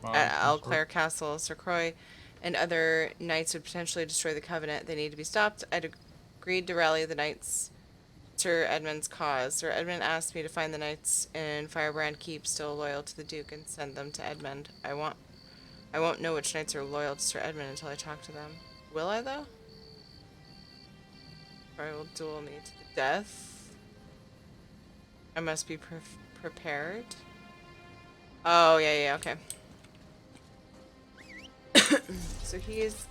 At Alclair Castle, Sir Croix and other knights would potentially destroy the Covenant. They need to be stopped. I'd agreed to rally the knights Sir Edmund's cause. Sir Edmund asked me to find the knights in Firebrand Keep still loyal to the Duke and send them to Edmund. I won't know which knights are loyal to Sir Edmund until I talk to them. Will I, though? I will duel me to the death. I must be prepared. Oh, yeah, okay. So he is...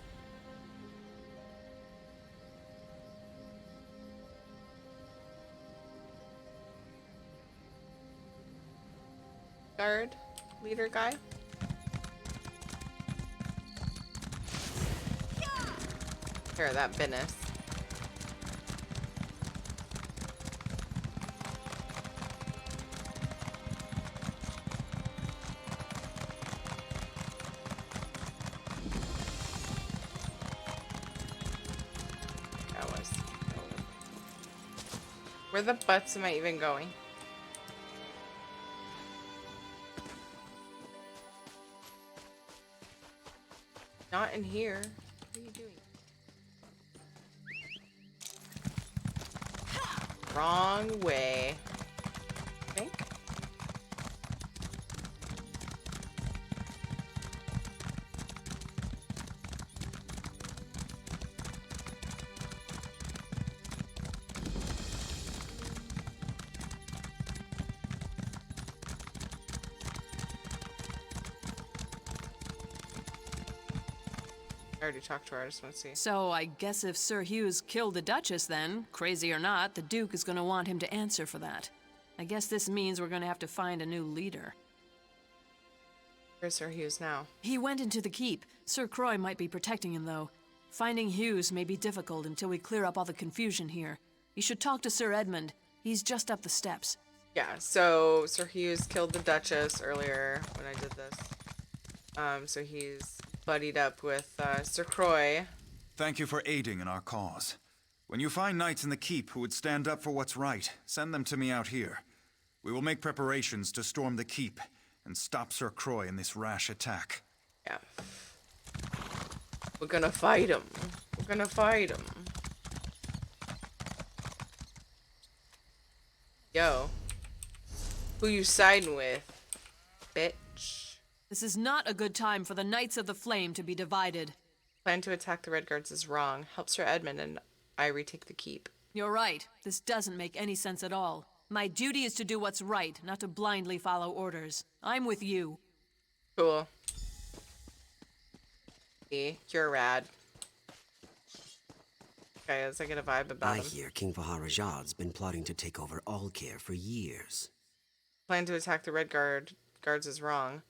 guard leader guy. Here, that business. Where the butts am I even going? Not in here. What are you doing? Wrong way. I think. I already talked to her, I just want to see. So I guess if Sir Hugh's killed the Duchess then, crazy or not, the Duke is gonna want him to answer for that. I guess this means we're gonna have to find a new leader. Where's Sir Hughes now? He went into the keep. Sir Croix might be protecting him though. Finding Hughes may be difficult until we clear up all the confusion here. You should talk to Sir Edmund. He's just up the steps. Yeah, so Sir Hughes killed the Duchess earlier when I did this. So he's buddied up with Sir Croix. Thank you for aiding in our cause. When you find knights in the keep who would stand up for what's right, send them to me out here. We will make preparations to storm the keep and stop Sir Croix in this rash attack. Yeah. We're gonna fight him. We're gonna fight him. Yo. Who you siding with, bitch? This is not a good time for the Knights of the Flame to be divided. Plan to attack the Red Guards is wrong. Help Sir Edmund and I retake the keep. You're right. This doesn't make any sense at all. My duty is to do what's right, not to blindly follow orders. I'm with you. Cool. You're rad. Guys, I get a vibe about him. I hear King Vaharajad's been plotting to take over Alcare for years. Plan to attack the Red Guards is wrong.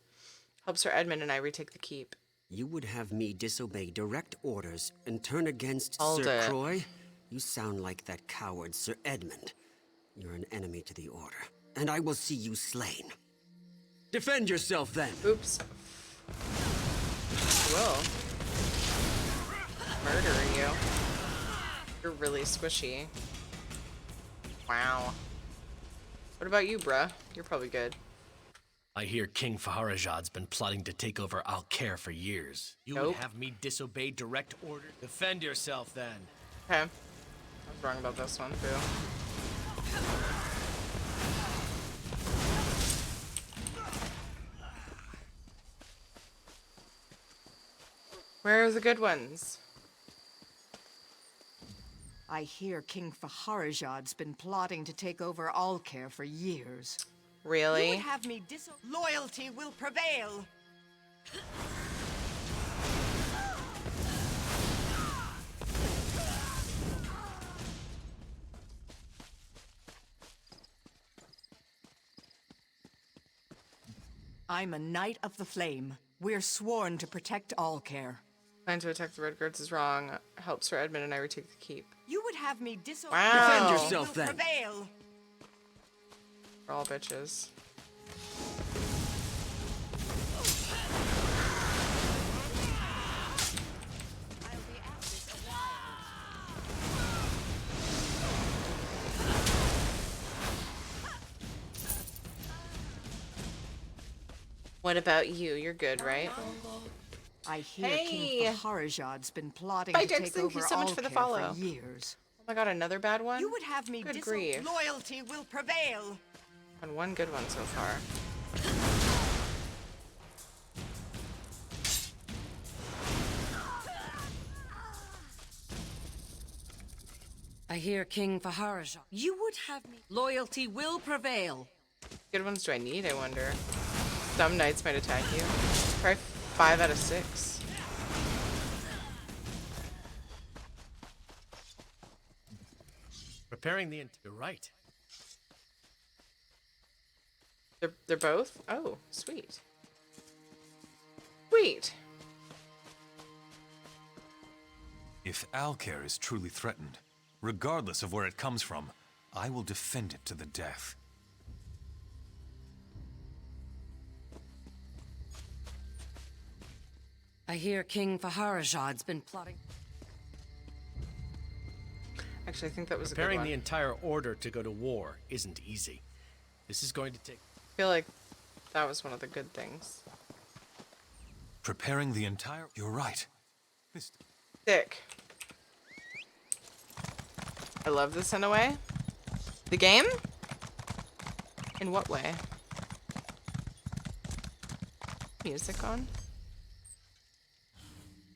Help Sir Edmund and I retake the keep. You would have me disobey direct orders and turn against Hold Sir it. Croix? You sound like that coward Sir Edmund. You're an enemy to the Order, and I will see you slain. Defend yourself then! Oops. Will. Murder you. You're really squishy. Wow. What about you, bruh? You're probably good. I hear King Faharajad's been plotting to take over Alcare for years. You Nope. would have me disobey direct order? Defend yourself, then. Okay. I was wrong about this one, too. Where are the good ones? I hear King Faharajad's been plotting to take over Alcare for years. Really? You would have me Loyalty will prevail! I'm a Knight of the Flame. We're sworn to protect Alcare. Plan to attack the Red Guards is wrong. Help Sir Edmund and I retake the keep. You would have me Wow. Defend yourself then! prevail! We're all bitches. What about you? You're good, right? I hear Hey! King Faharajad's been plotting Bye, to take Dex, thank you over so much all for the care follow. for years. Oh my god, another bad one? You would have me Good disown. grief. Loyalty will prevail. And one good one so far. I hear King Faharajad. You would have me. Loyalty will prevail. Good ones do I need, I wonder? Some knights might attack you. Probably 5 out of 6. Preparing the. You're right. They're both? Oh, sweet. Sweet. If Alcair is truly threatened, regardless of where it comes from, I will defend it to the death. I hear King Faharajad's been plotting. Actually, I think that was a good Preparing one. the entire order to go to war isn't easy. This is going to take. I feel like that was one of the good things. Preparing the entire... You're right. Mr. Sick. I love this in a way. The game? In what way? Music on?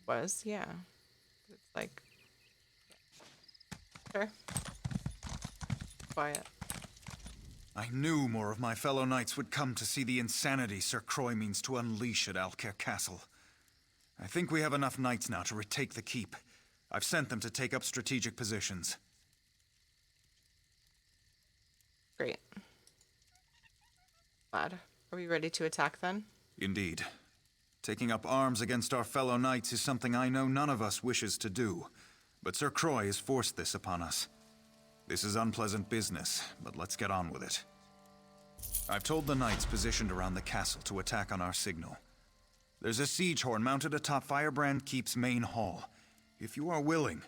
Was, yeah. It's like... Sure. Quiet. I knew more of my fellow knights would come to see the insanity Sir Croy means to unleash at Alcair Castle. I think we have enough knights now to retake the keep. I've sent them to take up strategic positions. Great. Glad. Are we ready to attack then? Indeed. Taking up arms against our fellow knights is something I know none of us wishes to do, but Sir Croy has forced this upon us. This is unpleasant business, but let's get on with it. I've told the knights positioned around the castle to attack on our signal. There's a siege horn mounted atop Firebrand Keep's main hall. If you are willing,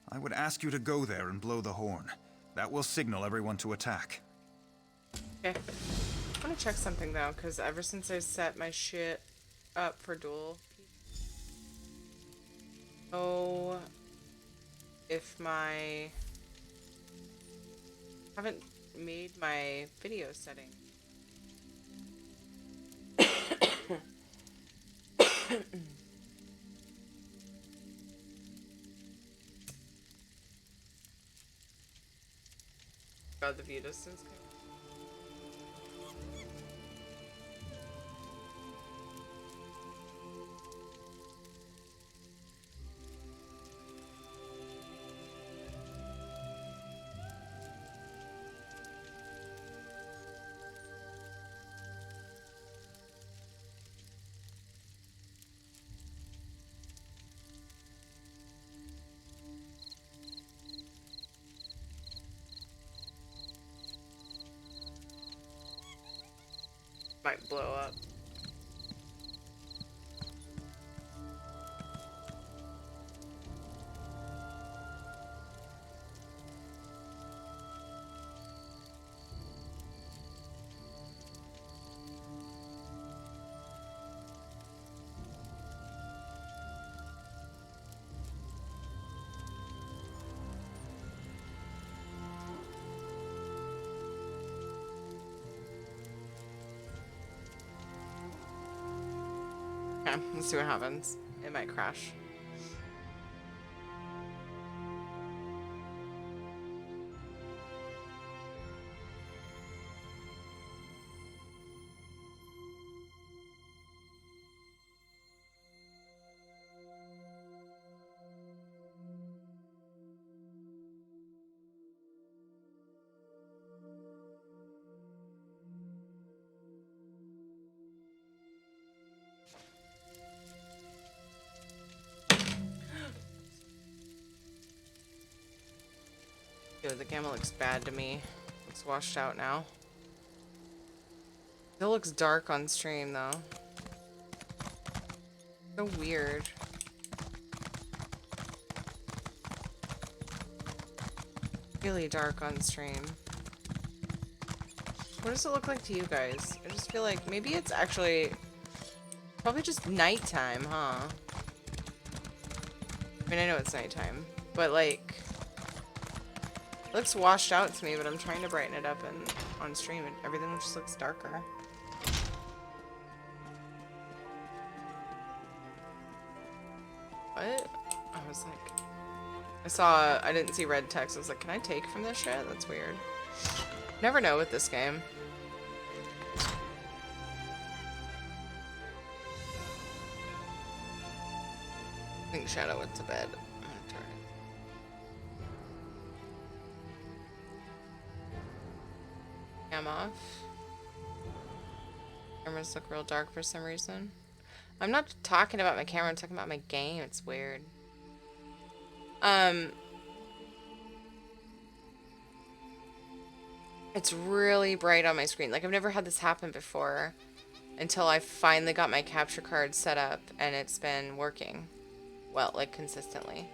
I would ask you to go there and blow the horn. That will signal everyone to attack. Okay. I want to check something though, because ever since I set my shit up for duel, oh, if my haven't made my video setting. God, the view distance. Might blow up. Okay, let's see what happens. It might crash. Yo, the gamma looks bad to me. It's washed out now. It looks dark on stream though. So weird. Really dark on stream. What does it look like to you guys? I just feel like maybe it's actually Probably just nighttime, huh? I mean, I know it's nighttime, but like, it looks washed out to me, but I'm trying to brighten it up and on stream and everything just looks darker. What? I was like, I didn't see red text. I was like, can I take from this shit? That's weird. Never know with this game. I think Shadow went to bed. I'm gonna turn it. Cam off. Cameras look real dark for some reason. I'm not talking about my camera, I'm talking about my game. It's weird. It's really bright on my screen. Like, I've never had this happen before until I finally got my capture card set up and it's been working. Well, like, consistently.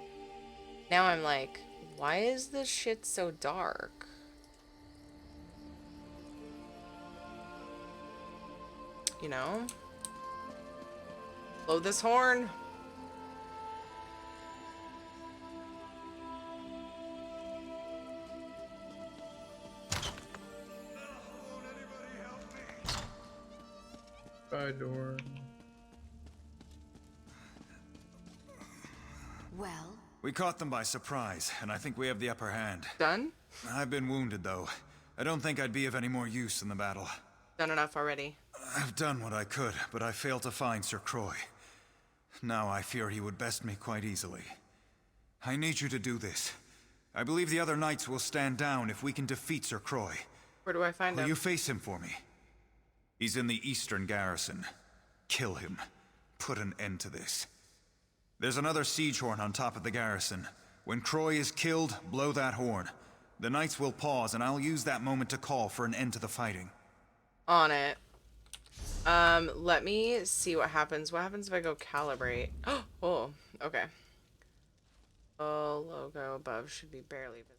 Now I'm like, why is this shit so dark? You know? Blow this horn. Bye, door. Well, We caught them by surprise, and I think we have the upper hand. Done? I've been wounded, though. I don't think I'd be of any more use in the battle. Done enough already. I've done what I could, but I failed to find Sir Croy. Now I fear he would best me quite easily. I need you to do this. I believe the other knights will stand down if we can defeat Sir Croy. Where do I find Will him? you face him for me? He's in the eastern garrison. Kill him. Put an end to this. There's another siege horn on top of the garrison. When Croy is killed, blow that horn. The knights will pause, and I'll use that moment to call for an end to the fighting. On it. Let me see what happens. What happens if I go calibrate? Oh, okay. Oh, logo above should be barely visible.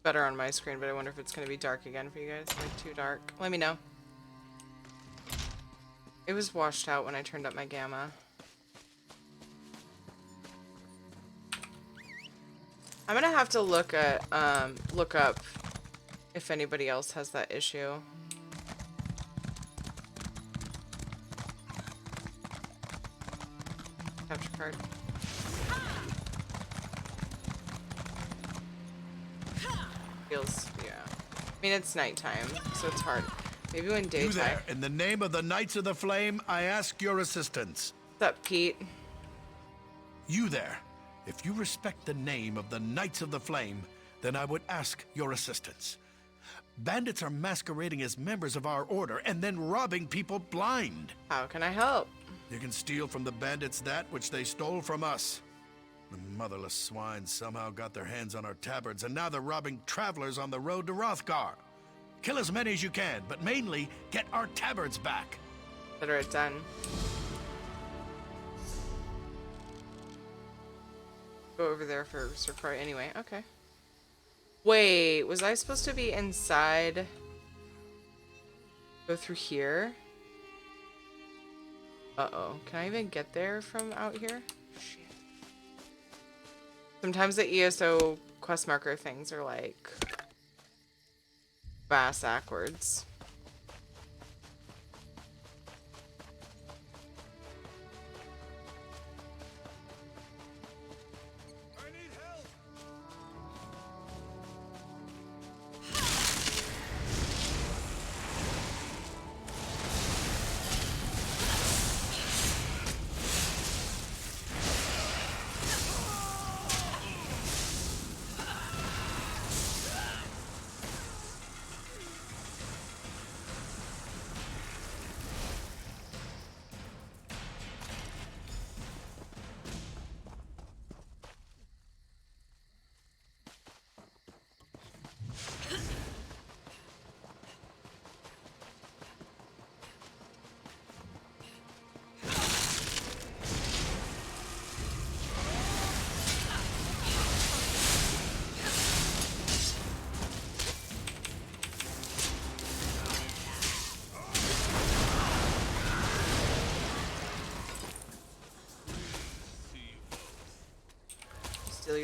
Better on my screen, but I wonder if it's going to be dark again for you guys. Like, too dark. Let me know. It was washed out when I turned up my gamma. I'm gonna have to look up if anybody else has that issue. Capture card. Feels, yeah. I mean, it's nighttime, so it's hard. Maybe when daytime. You there, in the name of the Knights of the Flame, I ask your assistance. What's up, Pete? You there, if you respect the name of the Knights of the Flame, then I would ask your assistance. Bandits are masquerading as members of our order and then robbing people blind. How can I help? You can steal from the bandits that which they stole from us. The motherless swine somehow got their hands on our tabards, and now they're robbing travelers on the road to Rothgar. Kill as many as you can, but mainly get our tabards back. Better it done. Go over there for Sir Croy anyway. Okay. Wait, was I supposed to be inside? Go through here? Uh-oh. Can I even get there from out here? Shit. Sometimes the ESO quest marker things are like bass backwards.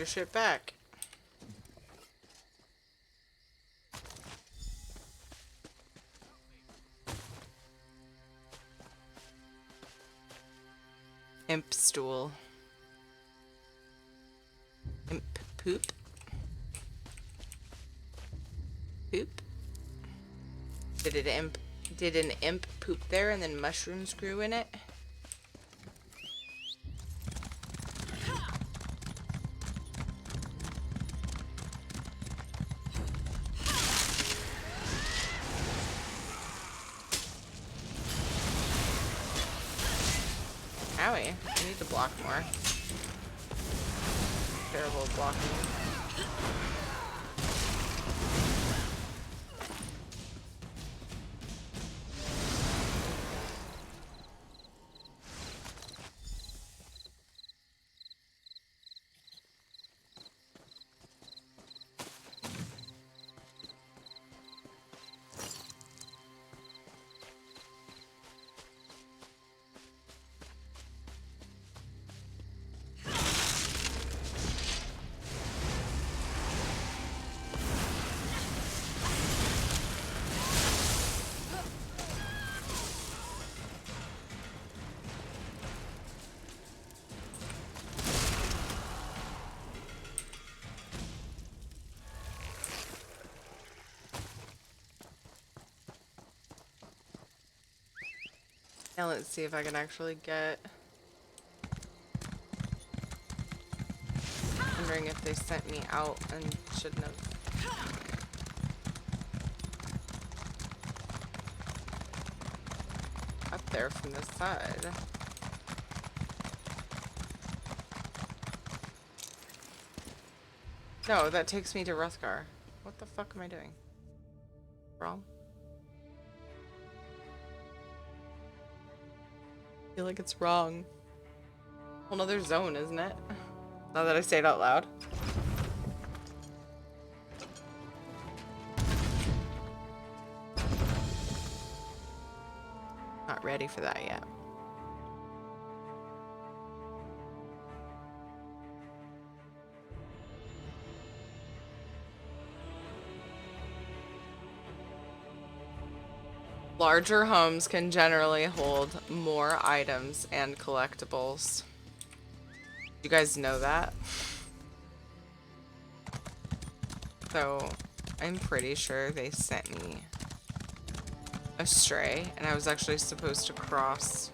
your shit back. Imp stool. Imp poop. Poop. Did an imp poop there and then mushrooms grew in it? Owie, I need to block more. Terrible blocking. Now let's see if I can actually get... Wondering if they sent me out and shouldn't have. Up there from this side. No, that takes me to Hrothgar. What the fuck am I doing? Wrong? I feel like it's wrong. Whole nother zone, isn't it? Now that I say it out loud. Not ready for that yet. Larger homes can generally hold more items and collectibles. You guys know that? So, I'm pretty sure they sent me astray, and I was actually supposed to cross,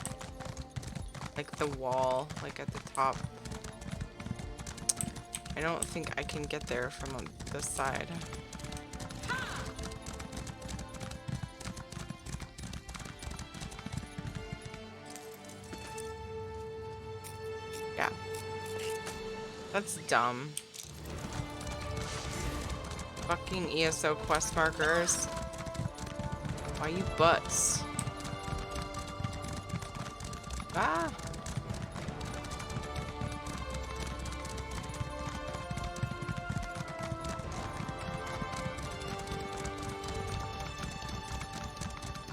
like, the wall, like, at the top. I don't think I can get there from on this side. Yeah. That's dumb. Fucking ESO quest markers. Why you butts? Ah!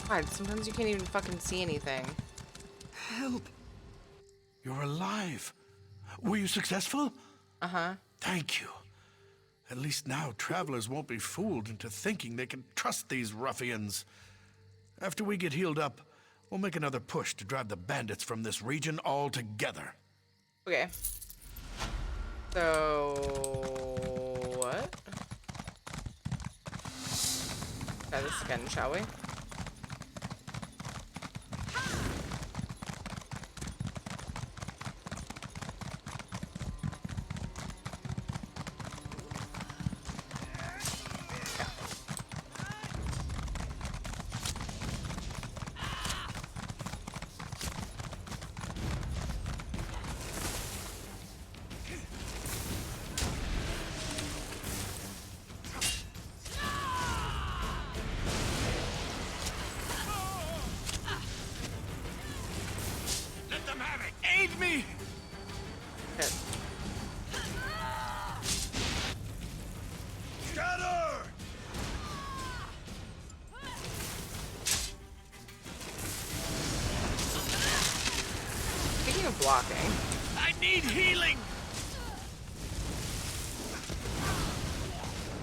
God, sometimes you can't even fucking see anything. Help! You're alive. Were you successful? Uh-huh. Thank you. At least now travelers won't be fooled into thinking they can trust these ruffians. After we get healed up, we'll make another push to drive the bandits from this region altogether. Okay. So... what? Try this again, shall we? Aid me! Good. Scatter! Speaking of blocking, I need healing!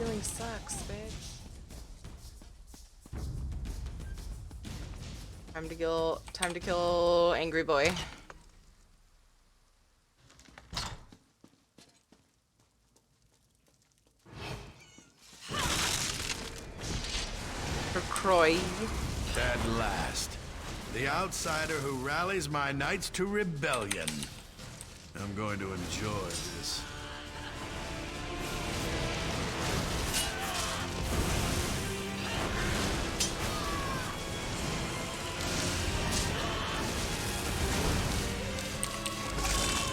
Feeling sucks, bitch. Time to kill angry boy. For Croy. At last. The outsider who rallies my knights to rebellion. I'm going to enjoy this.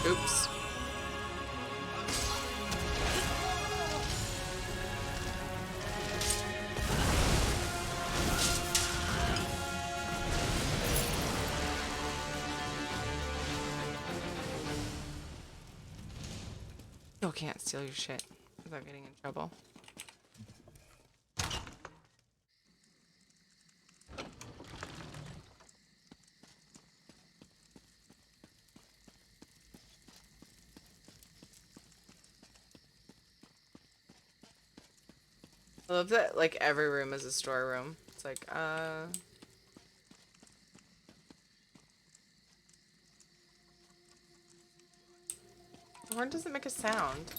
Oops. Still can't steal your shit without getting in trouble. I love that, like, every room is a storeroom. It's like, the horn doesn't make a sound.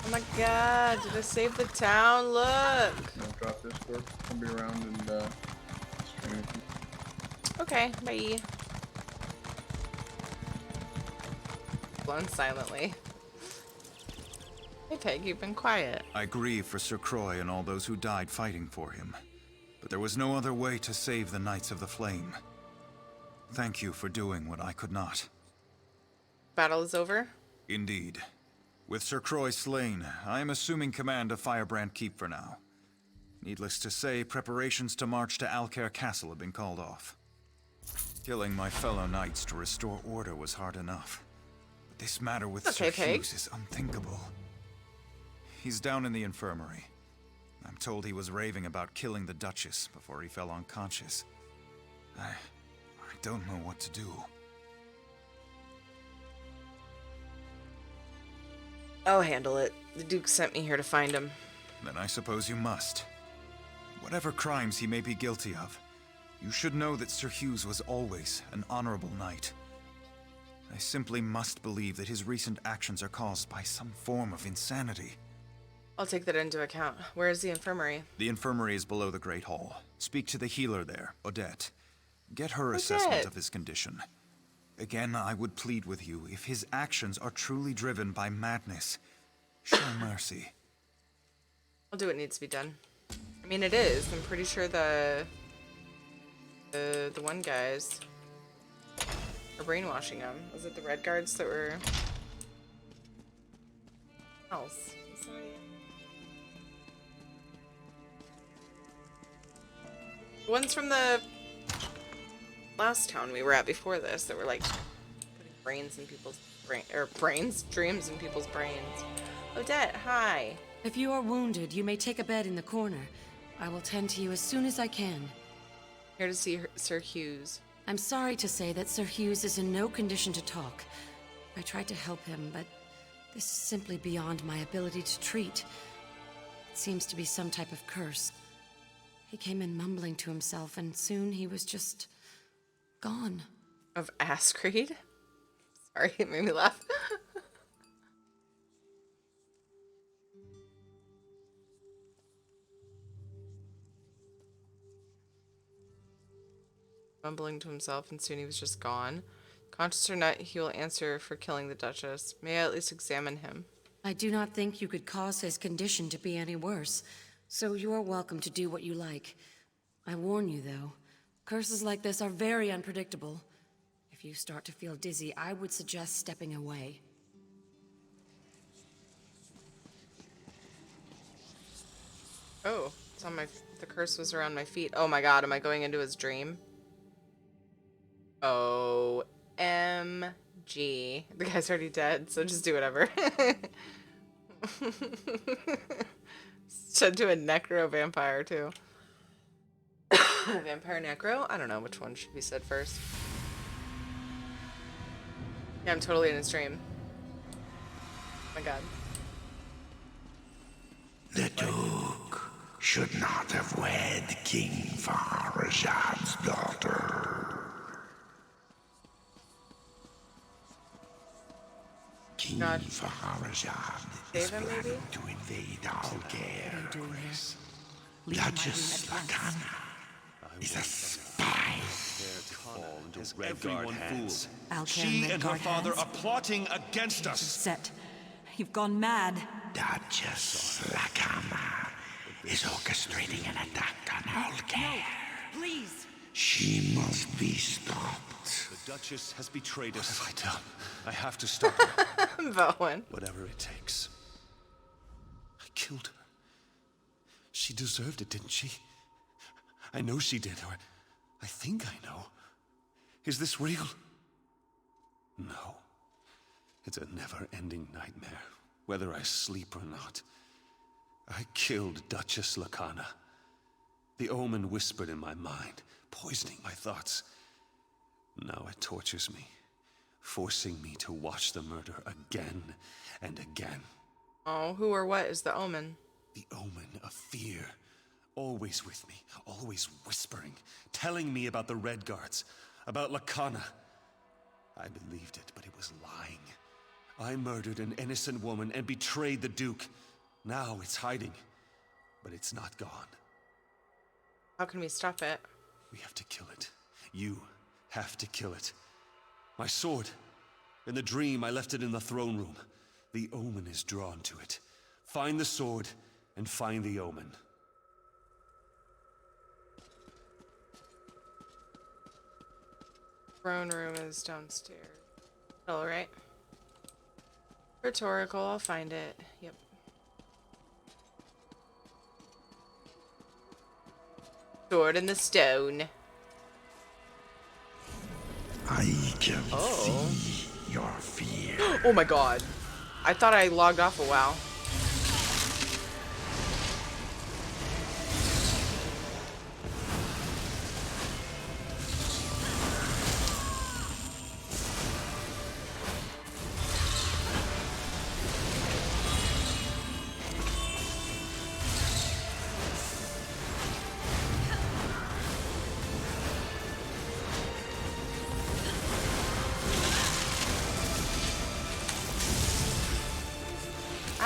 Oh my god, did I save the town? Look! I'll drop this for I'll be around and string with you. Okay, bye. Blown silently. Hey Peg, you've been quiet. I grieve for Sir Croy and all those who died fighting for him. But there was no other way to save the Knights of the Flame. Thank you for doing what I could not. Battle is over? Indeed. With Sir Croy slain, I am assuming command of Firebrand Keep for now. Needless to say, preparations to march to Alcair Castle have been called off. Killing my fellow knights to restore order was hard enough. But this matter with Sir Hughes is unthinkable. He's down in the infirmary. I'm told he was raving about killing the Duchess before he fell unconscious. I don't know what to do. I'll handle it. The Duke sent me here to find him. Then I suppose you must. Whatever crimes he may be guilty of, you should know that Sir Hughes was always an honorable knight. I simply must believe that his recent actions are caused by some form of insanity. I'll take that into account. Where is the infirmary? The infirmary is below the Great Hall. Speak to the healer there, Odette. Get her assessment of his condition. Again, I would plead with you, if his actions are truly driven by madness, show mercy. I'll do what needs to be done. I mean, it is. I'm pretty sure the one guys are brainwashing him. Was it the Red Guards that were... else? The ones from the last town we were at before this that were like putting brains in people's dreams in people's brains. Odette, hi. If you are wounded, you may take a bed in the corner. I will tend to you as soon as I can. Here to see Sir Hughes. I'm sorry to say that Sir Hughes is in no condition to talk. I tried to help him, but this is simply beyond my ability to treat. It seems to be some type of curse. He came in mumbling to himself, and soon he was just... gone. Of ass creed? Sorry, it made me laugh. Mumbling to himself, and soon he was just gone. Conscious or not, he will answer for killing the Duchess. May I at least examine him? I do not think you could cause his condition to be any worse, so you are welcome to do what you like. I warn you, though, curses like this are very unpredictable. If you start to feel dizzy, I would suggest stepping away. Oh, it's on my... the curse was around my feet. Oh my god, am I going into his dream? OMG. The guy's already dead, so just do whatever. Should do a necro vampire too. Vampire necro? I don't know which one should be said first. Yeah, I'm totally in a stream. Oh my god. The Duke should not have wed King Farazad's daughter. King God. Farazad Save is him, planning maybe? to invade Alcair. Duchess Duchess Lacana is a spy. Has everyone fooled? Alcair She and her Midgard father hands? are plotting against us. Set. You've gone mad. Duchess Lacana is orchestrating an attack on Alcair. Please. She must be stopped. The Duchess has betrayed us. What have I done? I have to stop her. Bowen. Whatever it takes. I killed her. She deserved it, didn't she? I know she did, or I think I know. Is this real? No. It's a never-ending nightmare, whether I sleep or not. I killed Duchess Lacana. The omen whispered in my mind, poisoning my thoughts. Now it tortures me, forcing me to watch the murder again and again. Oh, who or what is the omen? The omen of fear, always with me, always whispering, telling me about the Red Guards, about Lacana. I believed it, but it was lying. I murdered an innocent woman and betrayed the Duke. Now it's hiding, but it's not gone. How can we stop it? We have to kill it. You have to kill it. My sword. In the dream, I left it in the throne room. The omen is drawn to it. Find the sword and find the omen. Throne room is downstairs. All right. Rhetorical, I'll find it. Yep. Sword in the stone. I can see your fear. Oh my god. I thought I logged off a while.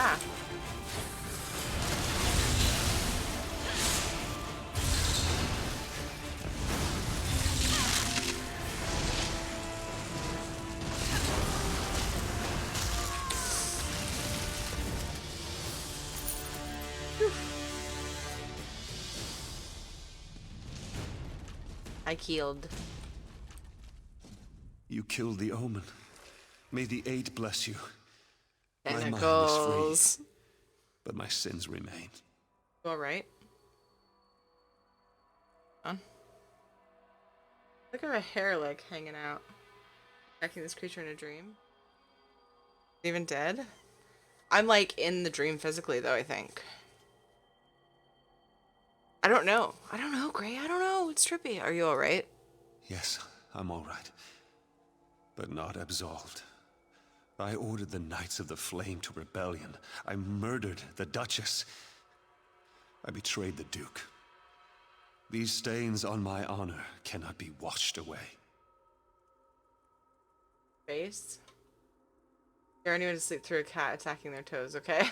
Ah. I killed. You killed the omen. May the Eight bless you. My mind is Tentacles. free, but my sins remain. You alright? Huh? Look at my hair like hanging out. Attacking this creature in a dream. Even dead? I'm like in the dream physically though, I think. I don't know. I don't know, Gray. I don't know. It's trippy. Are you alright? Yes, I'm all right, but not absolved. I ordered the Knights of the Flame to rebellion. I murdered the Duchess. I betrayed the Duke. These stains on my honor cannot be washed away. Face? Dare anyone to sleep through a cat attacking their toes, okay?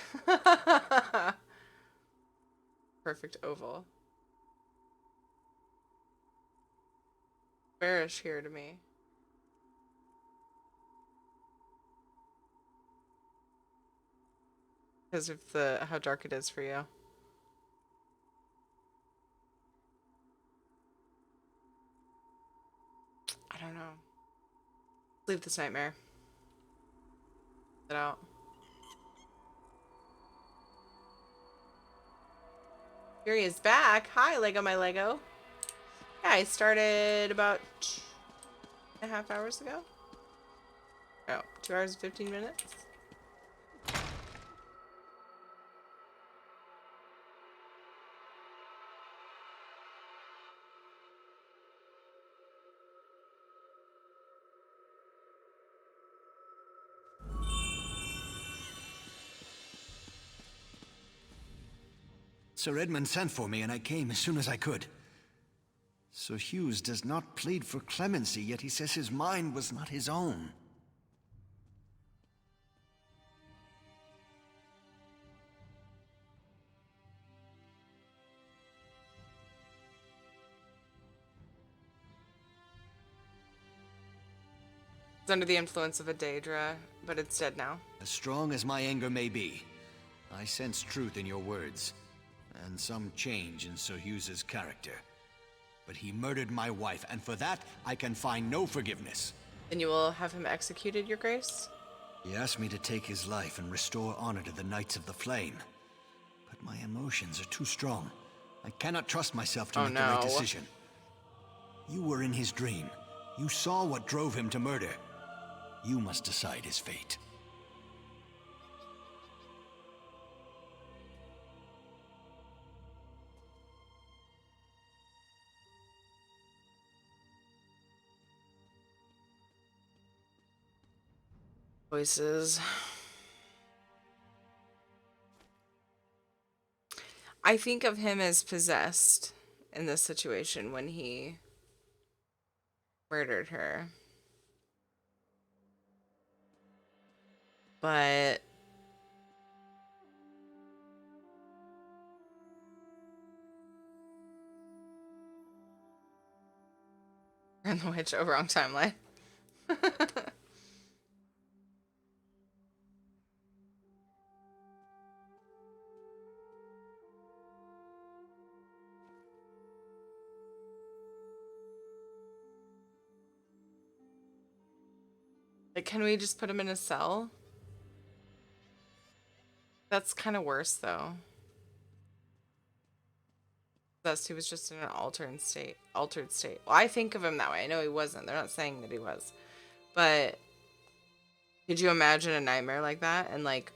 Perfect oval. Bearish here to me. Because of how dark it is for you. I don't know. Leave this nightmare. Get out. Fury is back. Hi, Lego my Lego. Yeah, I started about 2.5 hours ago. Oh, 2 hours and 15 minutes. Sir Edmund sent for me, and I came as soon as I could. Sir Hughes does not plead for clemency, yet he says his mind was not his own. It's under the influence of a Daedra, but it's dead now. As strong as my anger may be, I sense truth in your words, and some change in Sir Hughes's character. But he murdered my wife, and for that, I can find no forgiveness. Then you will have him executed, Your Grace? He asked me to take his life and restore honor to the Knights of the Flame. But my emotions are too strong. I cannot trust myself to make the right decision. You were in his dream. You saw what drove him to murder. You must decide his fate. Voices. I think of him as possessed in this situation when he murdered her. But and the witch, oh, wrong timeline. Like, can we just put him in a cell? That's kind of worse, though. Thus, he was just in an altered state. Well, I think of him that way. I know he wasn't. They're not saying that he was. But could you imagine a nightmare like that? And, like,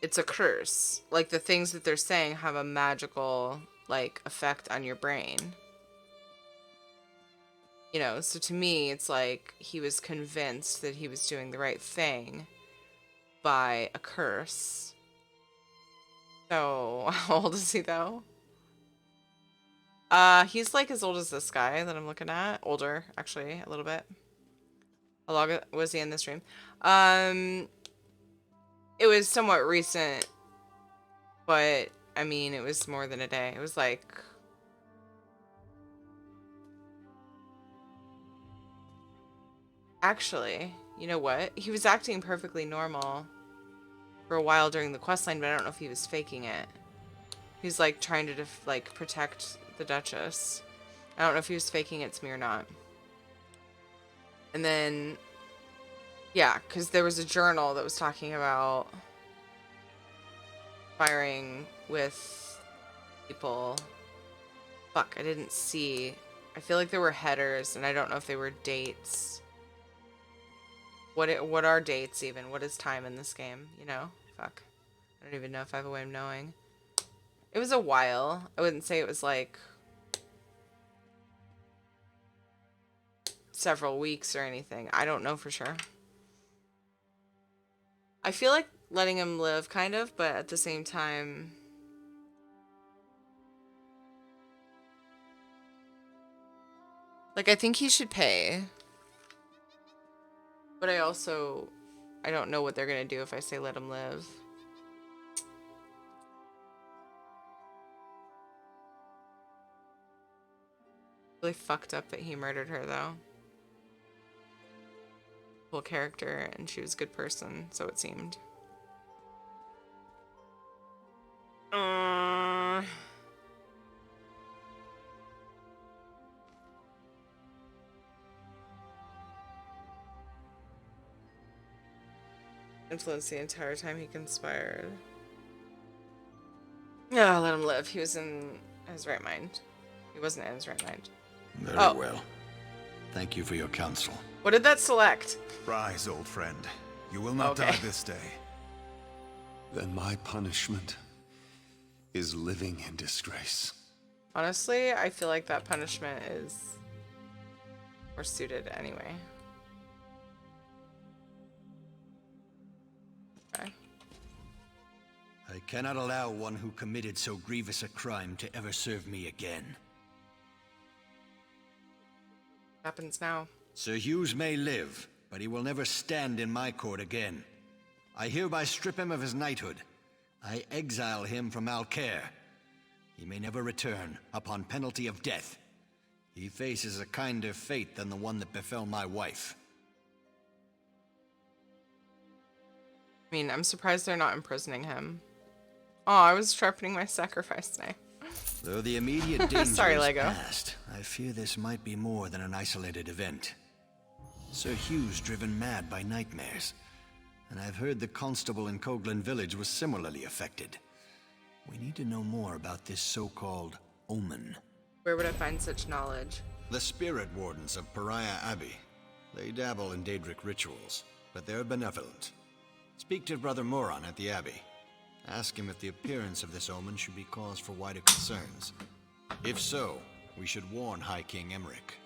it's a curse. Like, the things that they're saying have a magical, like, effect on your brain. You know, so to me, it's like he was convinced that he was doing the right thing by a curse. So, how old is he, though? He's like as old as this guy that I'm looking at. Older, actually, a little bit. How long was he in this dream? It was somewhat recent, but, I mean, it was more than a day. It was like... Actually, you know what? He was acting perfectly normal for a while during the questline, but I don't know if he was faking it. He's like trying to like protect the Duchess. I don't know if he was faking it to me or not. And then, yeah, because there was a journal that was talking about firing with people. Fuck, I didn't see. I feel like there were headers, and I don't know if they were dates. What are dates even? What is time in this game? You know? Fuck. I don't even know if I have a way of knowing. It was a while. I wouldn't say it was like several weeks or anything. I don't know for sure. I feel like letting him live, kind of, but at the same time... Like, I think he should pay. But I don't know what they're gonna do if I say let him live. Really fucked up that he murdered her, though. Cool character, and she was a good person, so it seemed. Influenced the entire time he conspired. Yeah, let him live. He was in his right mind. He wasn't in his right mind. Very well. Thank you for your counsel. What did that select? Rise, old friend. You will not die this day. Then my punishment is living in disgrace. Honestly, I feel like that punishment is more suited anyway. Okay. I I cannot allow one who committed so grievous a crime to ever serve me again. Happens now. Sir Hughes may live, but he will never stand in my court again. I hereby strip him of his knighthood. I exile him from Alcair. He may never return, upon penalty of death. He faces a kinder fate than the one that befell my wife. I mean, I'm surprised they're not imprisoning him. Oh, I was sharpening my sacrifice knife. Though the immediate danger Sorry, is Lego. past, I fear this might be more than an isolated event. Sir Hugh's driven mad by nightmares, and I've heard the constable in Coghlan village was similarly affected. We need to know more about this so-called omen. Where would I find such knowledge? The spirit wardens of Pariah Abbey. They dabble in Daedric rituals, but they're benevolent. Speak to Brother Moron at the Abbey. Ask him if the appearance of this omen should be cause for wider concerns. If so, we should warn High King Emmerich.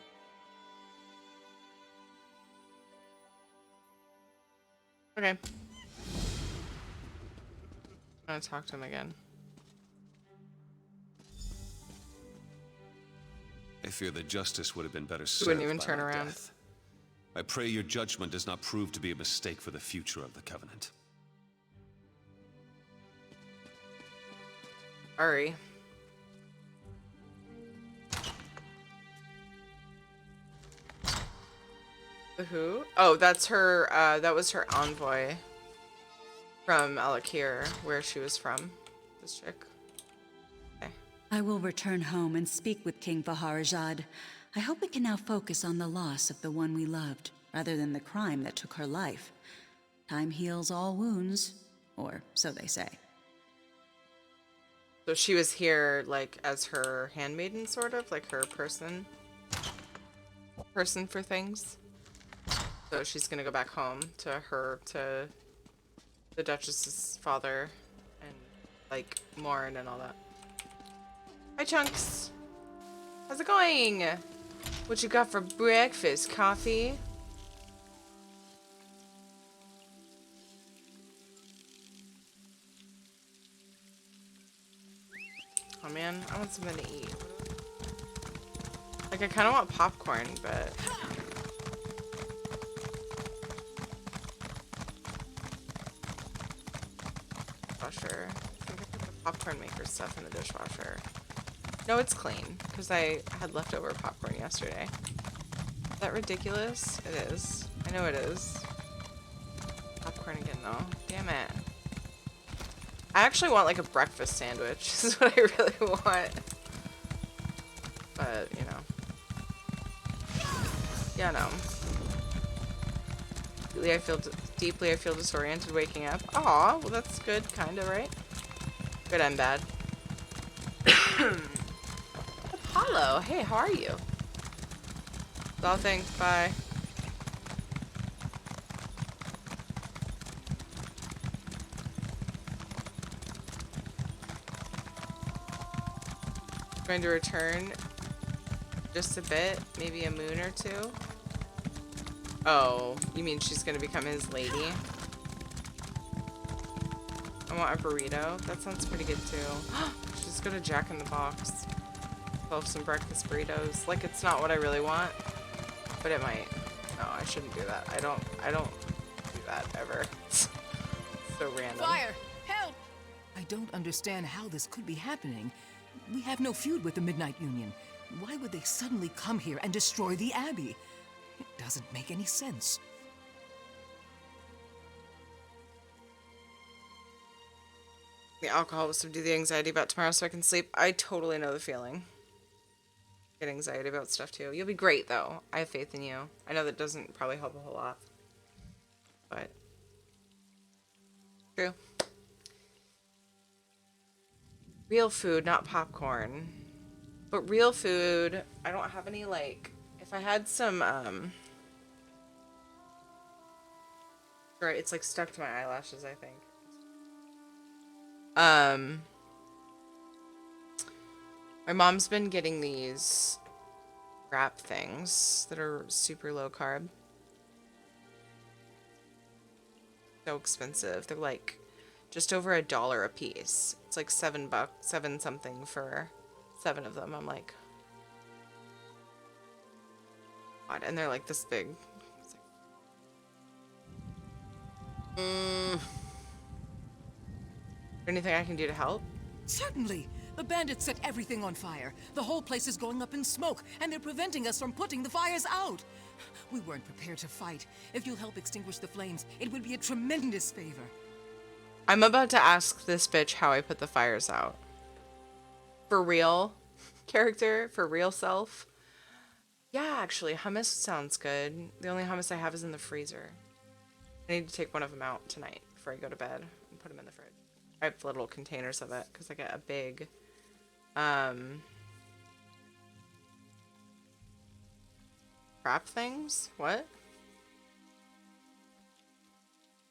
Okay. I'm gonna talk to him again. I fear that justice would have been better He served wouldn't even by turn my around. death. I pray your judgment does not prove to be a mistake for the future of the Covenant. Ari. The who? Oh, that's her, that was her envoy from Alakir, where she was from. This chick. Okay. I will return home and speak with King Vaharajad. I hope we can now focus on the loss of the one we loved, rather than the crime that took her life. Time heals all wounds, or so they say. So she was here, like, as her handmaiden, sort of? Like her person for things? So she's gonna go back home to the Duchess's father and, like, mourn and all that. Hi, Chunks! How's it going? What you got for breakfast? Coffee? Oh man, I want something to eat. Like, I kind of want popcorn, but... Dishwasher. I think I put the popcorn maker stuff in the dishwasher. No, it's clean, because I had leftover popcorn yesterday. Is that ridiculous? It is. I know it is. Popcorn again, though. Damn it. I actually want, like, a breakfast sandwich. This is what I really want. But, you know. Yeah, no. Deeply I feel disoriented waking up. Aw, well that's good, kinda, right? Good and bad. Apollo, hey, how are you? Well, thanks, bye. Going to return just a bit, maybe a moon or two. Oh, you mean she's gonna become his lady? I want a burrito. That sounds pretty good too. She's gonna Jack in the Box. Pull some breakfast burritos. Like, it's not what I really want, but it might. No, I shouldn't do that. I don't do that ever. It's so random. Fire! Help! I don't understand how this could be happening. We have no feud with the Midnight Union. Why would they suddenly come here and destroy the Abbey? It doesn't make any sense. The alcohol will subdue the anxiety about tomorrow so I can sleep. I totally know the feeling. Get anxiety about stuff too. You'll be great though. I have faith in you. I know that doesn't probably help a whole lot. But true. Real food, not popcorn. But real food, I don't have any, like, if I had some, right, it's like stuck to my eyelashes, I think. My mom's been getting these wrap things that are super low carb. So expensive. They're like just over $1 a piece. It's like $7, 7 something for 7 of them. I'm like, God. And they're like this big. It's like, anything I can do to help? Certainly! The bandits set everything on fire. The whole place is going up in smoke, and they're preventing us from putting the fires out. We weren't prepared to fight. If you'll help extinguish the flames, it would be a tremendous favor. I'm about to ask this bitch how I put the fires out. For real? Character? For real self? Yeah, actually, hummus sounds good. The only hummus I have is in the freezer. I need to take one of them out tonight before I go to bed and put them in the fridge. I have little containers of it because I get a big crap things. What?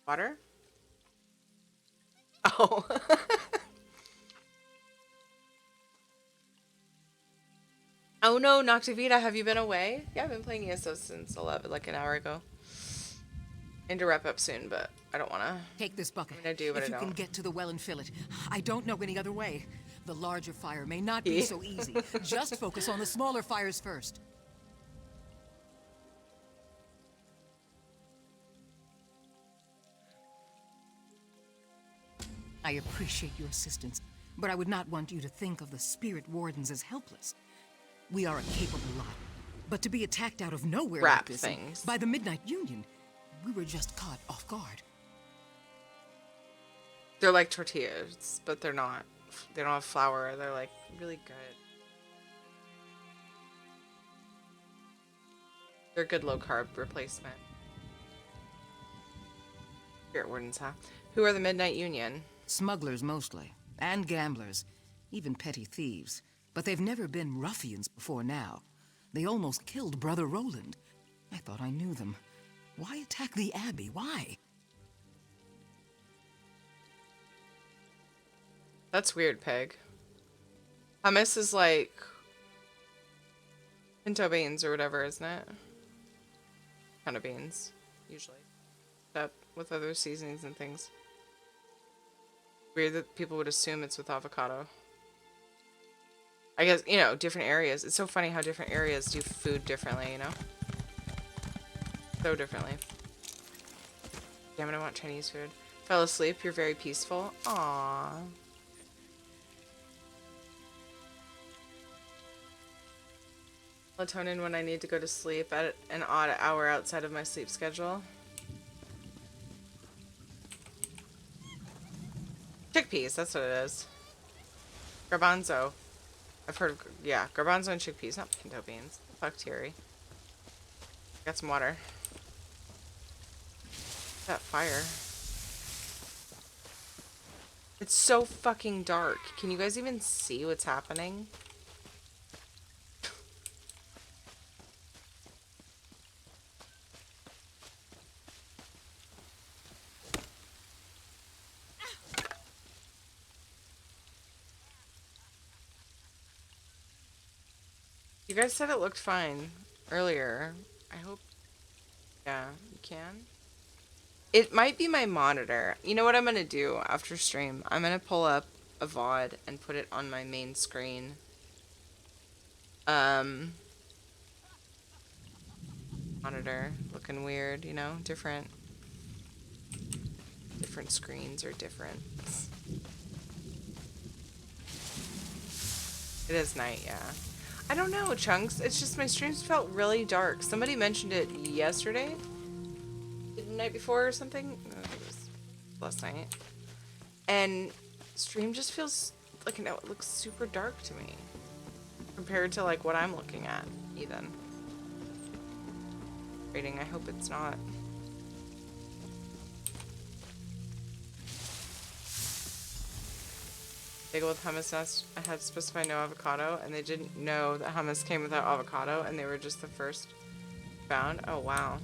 Water? Oh. Oh no, Noctivita, have you been away? Yeah, I've been playing ESO since 11, like an hour ago. And to wrap up soon, but I don't want to. Take this bucket. I'm gonna do, but if I you don't. can get to the well and fill it. I don't know any other way. The larger fire may not be so easy. Just focus on the smaller fires first. I appreciate your assistance, but I would not want you to think of the spirit wardens as helpless. We are a capable lot, but to be attacked out of nowhere like this by the Midnight Union, we were just caught off guard. They're like tortillas, but they're not. They don't have flour. They're like really good. They're a good low carb replacement. Spirit wardens, huh? Who are the Midnight Union? Smugglers mostly, and gamblers, even petty thieves. But they've never been ruffians before now. They almost killed Brother Roland. I thought I knew them. Why attack the Abbey? Why? That's weird, Peg. Hummus is like pinto beans or whatever, isn't it? Kind of beans, usually. Except with other seasonings and things. Weird that people would assume it's with avocado. I guess, you know, different areas. It's so funny how different areas do food differently, you know? So differently. Damn it, I want Chinese food. Fell asleep, you're very peaceful. Aww. Melatonin when I need to go to sleep at an odd hour outside of my sleep schedule. Chickpeas, that's what it is. Garbanzo. I've heard of, yeah, garbanzo and chickpeas, not pinto beans. Fuck Terry. Got some water. That fire. It's so fucking dark. Can you guys even see what's happening? You guys said it looked fine earlier. I hope. Yeah, you can. It might be my monitor. You know what I'm gonna do after stream? I'm gonna pull up a VOD and put it on my main screen. Monitor looking weird, you know? Different screens are different. It is night, yeah. I don't know, Chunks. It's just my streams felt really dark. Somebody mentioned it yesterday? The night before or something? No, I think it was last night. And stream just feels like, it looks super dark to me. Compared to like what I'm looking at, even. Rating, I hope it's not. Bagel with hummus nest. I had specified no avocado, and they didn't know that hummus came without avocado, and they were just the first found. Oh, wow.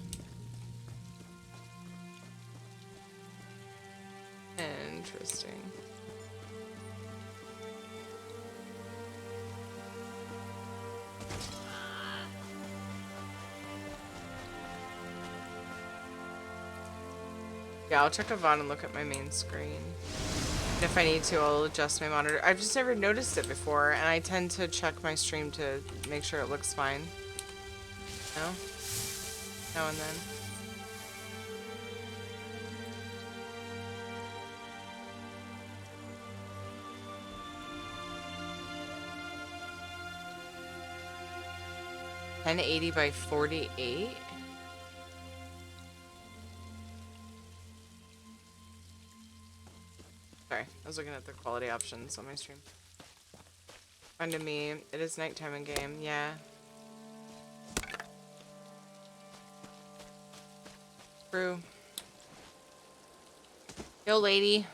Interesting. Yeah, I'll check Avon and look at my main screen. And if I need to, I'll adjust my monitor. I've just never noticed it before, and I tend to check my stream to make sure it looks fine. No? Now and then. $1080 by 48? Sorry, I was looking at the quality options on my stream. Finding me, it is nighttime in game, yeah. True. Yo, lady,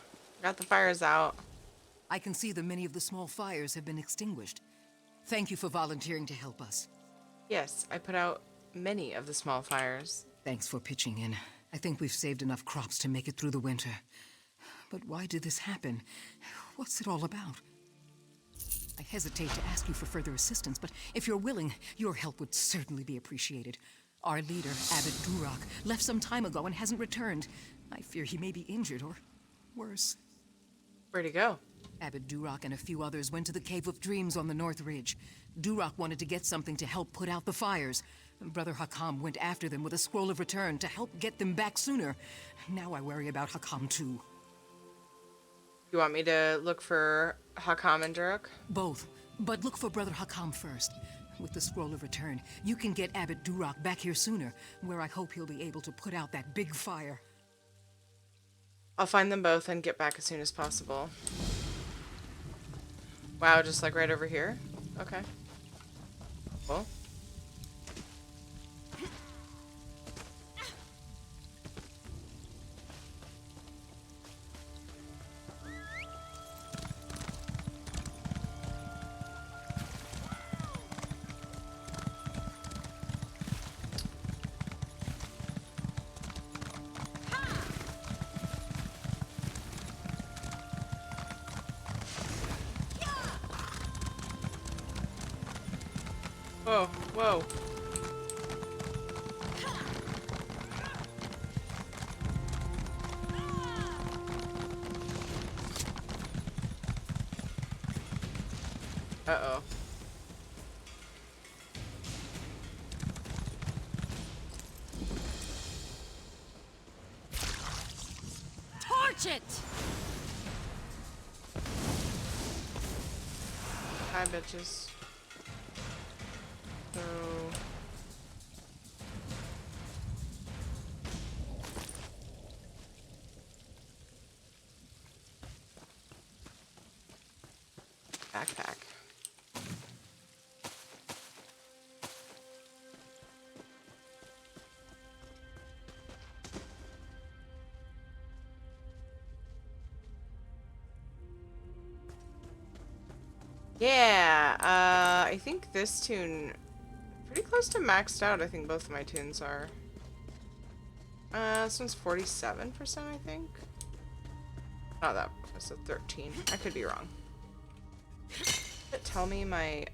got the fires out. I can see that many of the small fires have been extinguished. Thank you for volunteering to help us. Yes, I put out many of the small fires. Thanks for pitching in. I think we've saved enough crops to make it through the winter. But why did this happen? What's it all about? I hesitate to ask you for further assistance, but if you're willing, your help would certainly be appreciated. Our leader, Abbot Duroc, left some time ago and hasn't returned. I fear he may be injured or worse. Where'd he go? Abbot Duroc and a few others went to the Cave of Dreams on the North Ridge. Duroc wanted to get something to help put out the fires. Brother Hakam went after them with a scroll of return to help get them back sooner. Now I worry about Hakam too. You want me to look for Hakam and Duroc? Both, but look for Brother Hakam first. With the scroll of return, you can get Abbot Duroc back here sooner, where I hope he'll be able to put out that big fire. I'll find them both and get back as soon as possible. Wow, just like right over here? Okay. Cool. Whoa, whoa. Uh-oh. Torch it! Hi, bitches. So... backpack. Yeah, I think this tune pretty close to maxed out. I think both of my tunes are. This one's 47%, I think. Not that close, 13. I could be wrong. Does it tell me my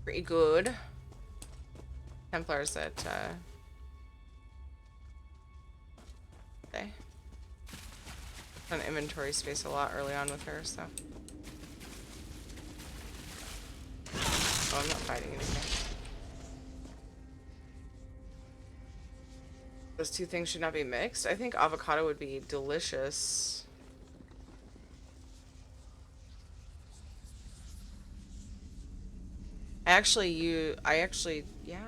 pretty good. Templars at okay. On inventory space a lot early on with her, so. Oh, I'm not fighting anything. Those two things should not be mixed. I think avocado would be delicious. Yeah.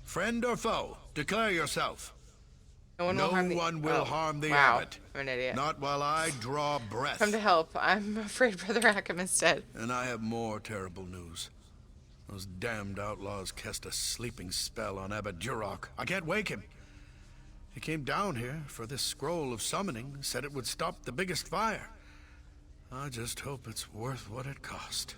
Friend or foe, declare yourself. No one will harm the wow. abbot. I'm an idiot. Not while I draw breath. Come to help. I'm afraid Brother Rackham is dead. And I have more terrible news. Those damned outlaws cast a sleeping spell on Abbot Duroc. I can't wake him. He came down here for this scroll of summoning, said it would stop the biggest fire. I just hope it's worth what it cost.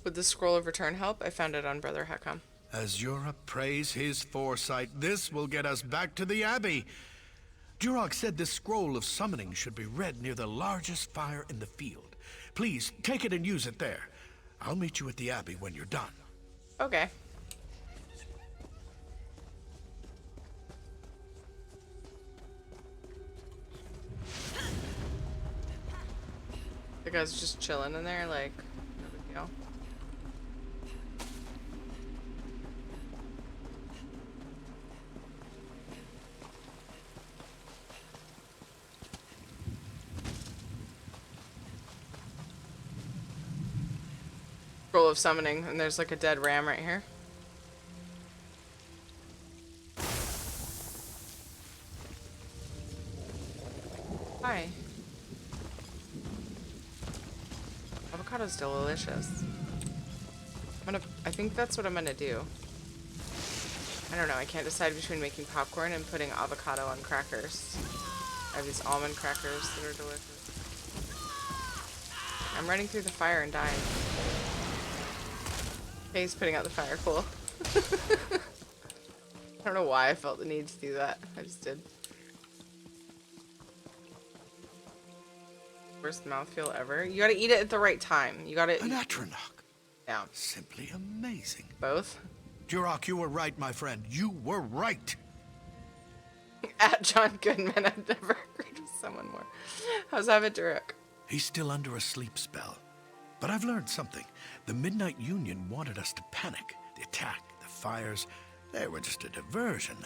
Would the scroll of return help? I found it on Brother Hakam. As Europe praise his foresight, this will get us back to the Abbey. Jurok said this scroll of summoning should be read near the largest fire in the field. Please, take it and use it there. I'll meet you at the Abbey when you're done. Okay. The guy's just chilling in there, like, no big deal. Scroll of summoning, and there's like a dead ram right here. Hi. Avocado's delicious. I think that's what I'm gonna do. I don't know, I can't decide between making popcorn and putting avocado on crackers. I have these almond crackers that are delicious. I'm running through the fire and dying. Okay, he's putting out the fire, cool. I don't know why I felt the need to do that. I just did. Worst mouthfeel ever. You gotta eat it at the right time. You gotta... An Atronach. Yeah. Simply amazing. Both? Jurok, you were right, my friend. You were right. At John Goodman, I've never agreed with someone more. How's Abbot Durek? He's still under a sleep spell. But I've learned something. The Midnight Union wanted us to panic. The attack, the fires, they were just a diversion.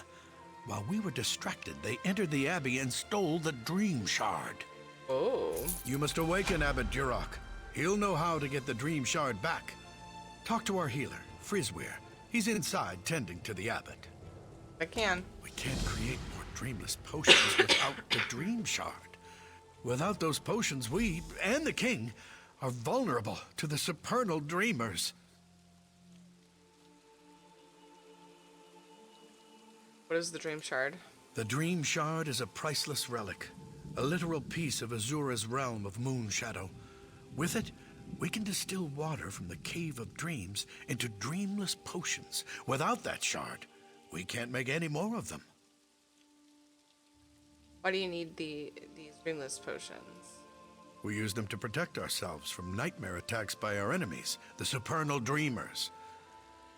While we were distracted, they entered the Abbey and stole the Dream Shard. Oh. You must awaken Abbot Durok. He'll know how to get the Dream Shard back. Talk to our healer, Frizweir. He's inside tending to the Abbot. I can. We can't create more dreamless potions without the Dream Shard. Without those potions, we, and the King, are vulnerable to the supernal dreamers. What is the Dream Shard? The Dream Shard is a priceless relic, a literal piece of Azura's realm of moon shadow. With it, we can distill water from the Cave of Dreams into dreamless potions. Without that shard, we can't make any more of them. Why do you need these dreamless potions? We use them to protect ourselves from nightmare attacks by our enemies, the supernal dreamers.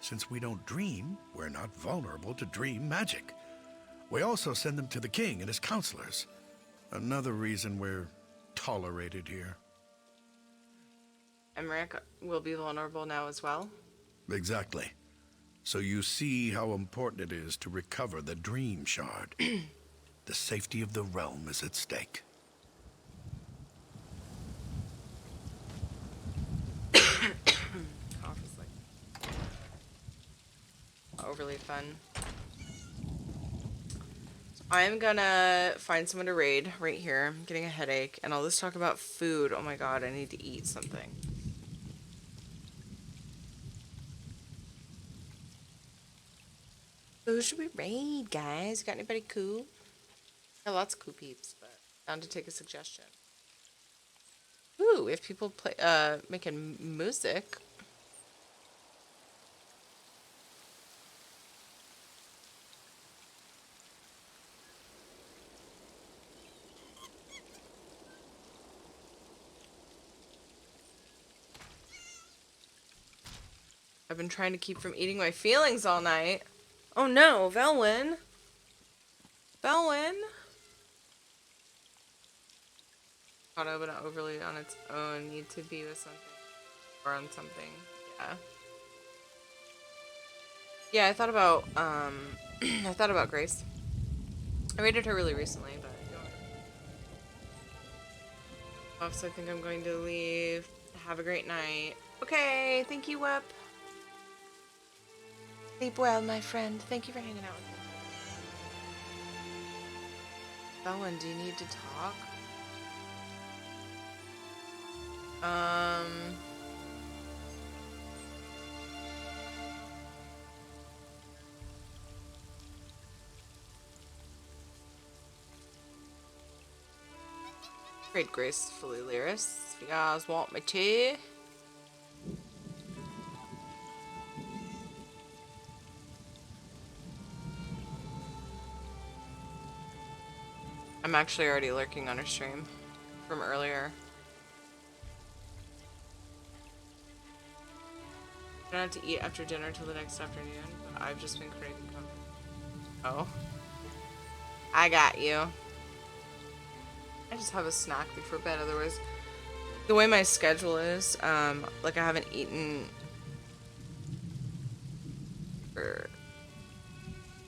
Since we don't dream, we're not vulnerable to dream magic. We also send them to the king and his counselors. Another reason we're tolerated here. Emmerich will be vulnerable now as well? Exactly. So you see how important it is to recover the Dream Shard. The safety of the realm is at stake. Cough is like overly fun. So I'm gonna find someone to raid right here. I'm getting a headache, and I'll just talk about food. Oh my god, I need to eat something. Who should we raid, guys? Got anybody cool? Got lots of cool peeps, but down to take a suggestion. Ooh, if people play making music. I've been trying to keep from eating my feelings all night. Oh no, Velwyn. Velwyn. Auto, but not overly on its own. Need to be with something. Or on something. Yeah. Yeah, I thought about, I thought about Grace. I rated her really recently, but so I think I'm going to leave. Have a great night. Okay, thank you, Wep. Sleep well, my friend. Thank you for hanging out with me. Bowen, do you need to talk? Great gracefully, Lyris. If you guys want me to. I'm actually already lurking on her stream from earlier. I don't have to eat after dinner till the next afternoon, but I've just been craving comfort. Oh. I got you. I just have a snack before bed, otherwise the way my schedule is, like I haven't eaten for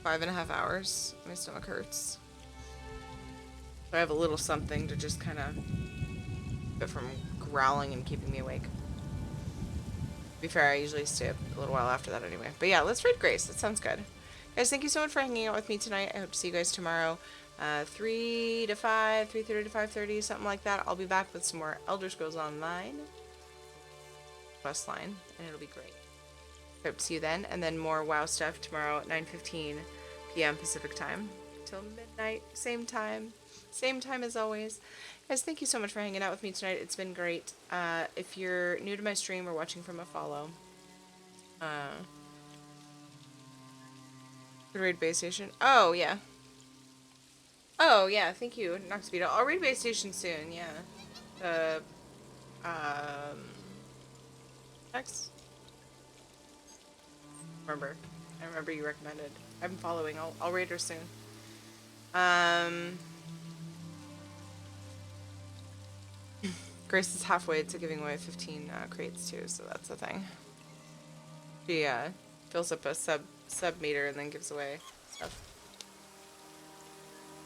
5.5 hours. My stomach hurts. So I have a little something to just kind of keep it from growling and keeping me awake. To be fair, I usually stay up a little while after that anyway. But yeah, let's read Grace. That sounds good. Guys, thank you so much for hanging out with me tonight. I hope to see you guys tomorrow. 3 to 5, 3:30 to 5:30, something like that. I'll be back with some more Elder Scrolls Online quest line, and it'll be great. Hope to see you then, and then more WoW stuff tomorrow at 9:15 p.m. Pacific time till midnight, same time as always. Guys, thank you so much for hanging out with me tonight. It's been great. If you're new to my stream or watching from a follow, could raid base station. Oh yeah. Oh, yeah, thank you, Noxvito. I'll read Base Station soon, yeah. Next? I remember you recommended. I'm following. I'll raid her soon. Grace is halfway to giving away 15 crates, too, so that's the thing. She, fills up a sub meter and then gives away stuff.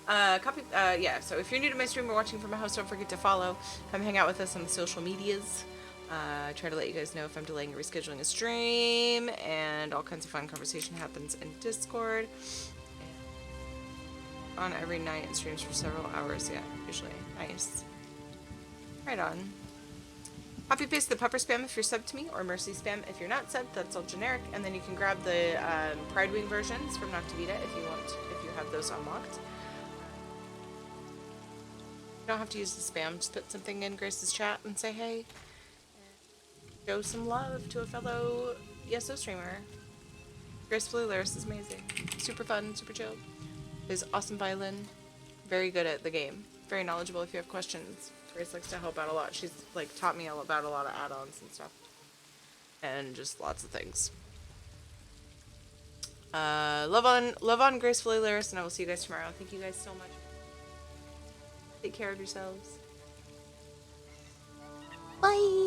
Yeah, so if you're new to my stream or watching from a house, don't forget to follow. Come hang out with us on the social medias. I try to let you guys know if I'm delaying or rescheduling a stream, and all kinds of fun conversation happens in Discord. On every night and streams for several hours, yeah, usually. Nice. Right on. Copy paste the pupper spam if you're subbed to me, or mercy spam if you're not subbed. That's all generic. And then you can grab the Pride Wing versions from Noctivita if you have those unlocked. You don't have to use the spam. Just put something in Grace's chat and say hey. Show some love to a fellow ESO streamer. Grace Lyris is amazing. Super fun, super chill. Plays awesome violin. Very good at the game. Very knowledgeable if you have questions. Grace likes to help out a lot. She's like taught me about a lot of add-ons and stuff. And just lots of things. Love on Gracefully Lyris, and I will see you guys tomorrow. Thank you guys so much. Take care of yourselves. Bye!